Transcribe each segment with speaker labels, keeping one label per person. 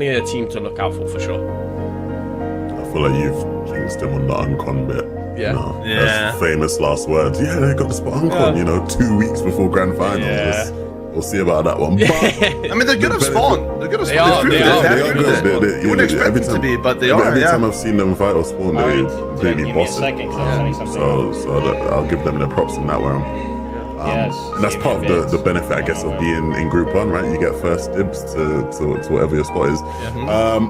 Speaker 1: a team to look out for sure.
Speaker 2: I feel like you've jinxed him on the Uncon bit.
Speaker 1: Yeah.
Speaker 2: You know, that's famous last words. Yeah, they got the spot Uncon, you know, 2 weeks before Grand Finals.
Speaker 3: Yeah.
Speaker 2: We'll see about that one. But
Speaker 4: I mean, they're good at Spawn. They're good at
Speaker 1: They
Speaker 4: Spawn.
Speaker 1: are good.
Speaker 4: You wouldn't expect them to be, but they are.
Speaker 2: Every
Speaker 4: Yeah.
Speaker 2: time I've seen them fight or Spawn, they completely boss it. So I'll give them their props in that realm. And that's part of the benefit, I guess, of being in Group 1, right? You get first dibs to whatever your spot is.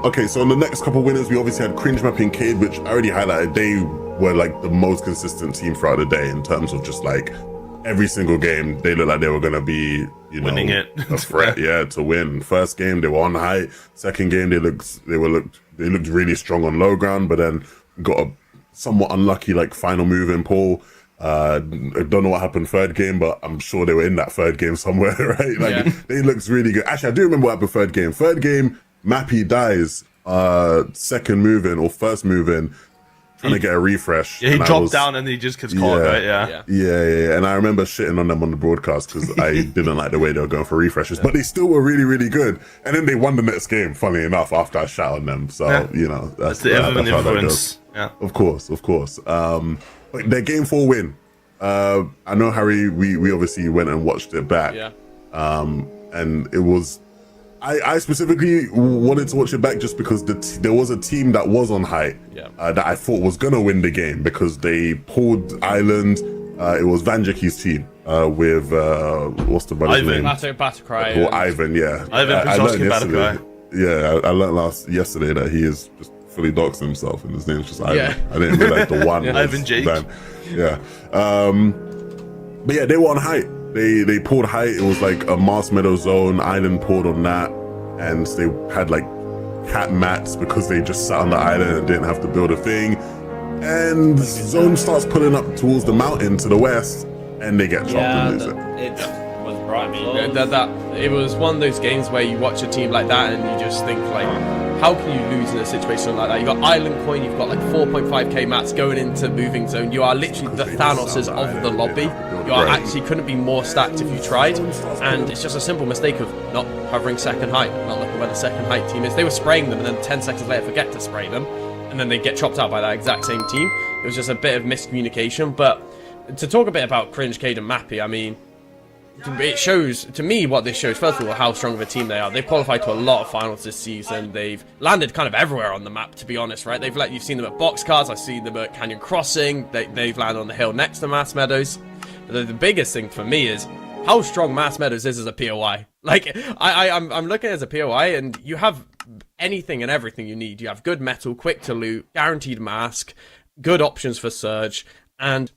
Speaker 2: Okay, so on the next couple winners, we obviously had Cringe Mappy, Cade, which I already highlighted. They were like the most consistent team throughout the day in terms of just like every single game. They looked like they were going to be, you know,
Speaker 3: winning it.
Speaker 2: a threat, to win. First game, they were on height. Second game, they looked really strong on low ground, but then got a somewhat unlucky like final move in Paul. I don't know what happened third game, but I'm sure they were in that third game somewhere, right? Like they looked really good. Actually, I do remember what happened third game. Third game, Mappy dies, second move in or first move in, trying to get a refresh.
Speaker 3: Yeah, he dropped down and he just gets caught, right?
Speaker 2: Yeah. And I remember shitting on them on the broadcast because I didn't like the way they were going for refreshes, but they still were really, really good. And then they won the next game, funny enough, after I shot on them. So, you know, that's
Speaker 3: the
Speaker 2: how that
Speaker 3: influence.
Speaker 2: goes.
Speaker 3: Yeah.
Speaker 2: Of course. But their game 4 win. I know, Harry, we obviously went and watched it back.
Speaker 1: Yeah.
Speaker 2: And it was, I specifically wanted to watch it back just because there was a team that was on height that I thought was going to win the game because they pulled Island. It was Vanjaki's team with, what's the brother's name?
Speaker 1: Batacry.
Speaker 2: Or Ivan, yeah.
Speaker 3: Ivan Prizovsky Batacry.
Speaker 2: Yeah, I learned yesterday that he is just fully doxed himself and his name's just Ivan. I didn't realize the one was
Speaker 3: Ivan Jake.
Speaker 2: Yeah. But yeah, they were on height. They pulled height. It was like a Mars Meadow zone. Island pulled on that, and they had like cat mats because they just sat on the island and didn't have to build a thing. And zone starts pulling up towards the mountain to the west, and they get chopped and lose it.
Speaker 5: It was bright.
Speaker 1: It was one of those games where you watch a team like that and you just think like, how can you lose in a situation like that? You got Island Coin, you've got like 4.5k mats going into moving zone. You are literally the Thanoses of the lobby. You are actually couldn't be more stacked if you tried. And it's just a simple mistake of not covering second height, not looking where the second height team is. They were spraying them and then 10 seconds later forget to spray them. And then they get chopped out by that exact same team. It was just a bit of miscommunication. But to talk a bit about Cringe, Cade and Mappy, I mean, it shows, to me, what this shows, first of all, how strong of a team they are. They've qualified to a lot of finals this season. They've landed kind of everywhere on the map, to be honest, right? You've seen them at Boxcars, I've seen them at Canyon Crossing, they've landed on the hill next to Mass Meadows. But the biggest thing for me is how strong Mass Meadows is as a POI. Like, I'm looking as a POI, and you have anything and everything you need. You have good metal, quick to loot, guaranteed mask, good options for Surge, and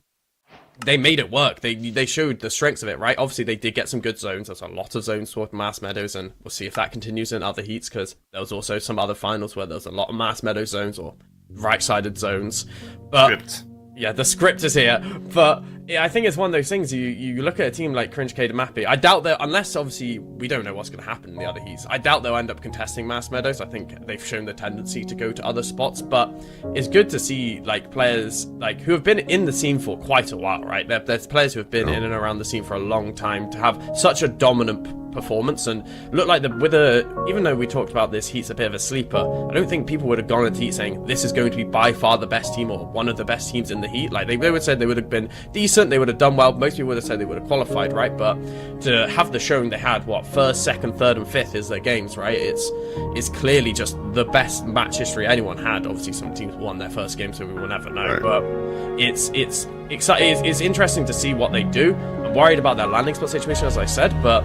Speaker 1: they made it work. They showed the strengths of it, right? Obviously, they did get some good zones. There's a lot of zones toward Mass Meadows, and we'll see if that continues in other heats, because there was also some other finals where there was a lot of Mass Meadows zones or right-sided zones. But yeah, the script is here. But yeah, I think it's one of those things, you look at a team like Cringe, Cade and Mappy, I doubt that, unless obviously we don't know what's going to happen in the other heats, I doubt they'll end up contesting Mass Meadows. I think they've shown the tendency to go to other spots, but it's good to see like players like who have been in the scene for quite a while, right? There's players who have been in and around the scene for a long time to have such a dominant performance and look like even though we talked about this heat's a bit of a sleeper, I don't think people would have gone into heat saying this is going to be by far the best team or one of the best teams in the heat. Like they would have said they would have been decent, they would have done well, most people would have said they would have qualified, right? But to have the showing they had, what, first, second, third and fifth is their games, right? It's clearly just the best match history anyone had. Obviously some teams won their first game, so we will never know, but it's exciting. It's interesting to see what they do. I'm worried about their landing spot situation, as I said, but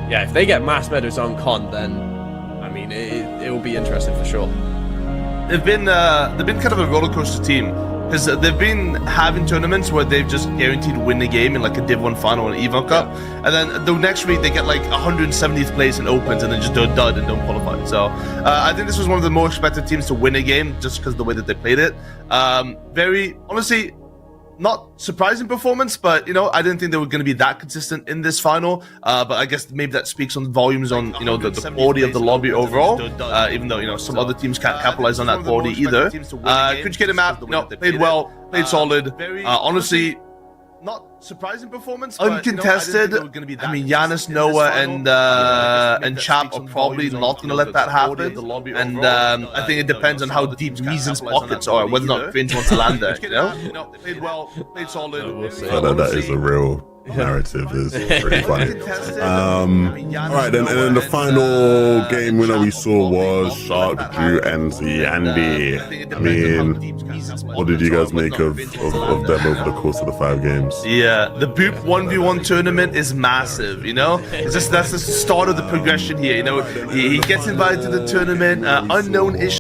Speaker 1: yeah, if they get Mass Meadows on con, then I mean it will be interesting for sure.
Speaker 3: They've been kind of a roller coaster team because they've been having tournaments where they've just guaranteed to win the game in like a Div 1 final and Evo Cup, and then the next week they get like 170th place in Opens and then just do a dud and don't qualify. So I think this was one of the more expected teams to win a game just because of the way that they played it. Very honestly, not surprising performance, but you know, I didn't think they were going to be that consistent in this final. But I guess maybe that speaks on volumes on, you know, the quality of the lobby overall. Even though, you know, some other teams can't capitalize on that quality either. Cringe, Cade and Map, you know, played well, played solid. Honestly, not surprising performance. But,
Speaker 4: Uncontested.
Speaker 3: I mean, Giannis, Noah, and Chap are probably not going to let that happen. And I think it depends on how deep Meezen's pockets are, whether or not Cringe wants to land there. You know,
Speaker 4: they played well, played solid.
Speaker 2: That is a real narrative. Is pretty funny. All right, then, and then the final game winner we saw was Shark, Drew, NZ, Andy. I mean, what did you guys make of them over the course of the 5 games?
Speaker 3: Yeah, the Boop 1v1 tournament is massive, you know? That's the start of the progression here, you know? He gets invited to the tournament, unknown issue.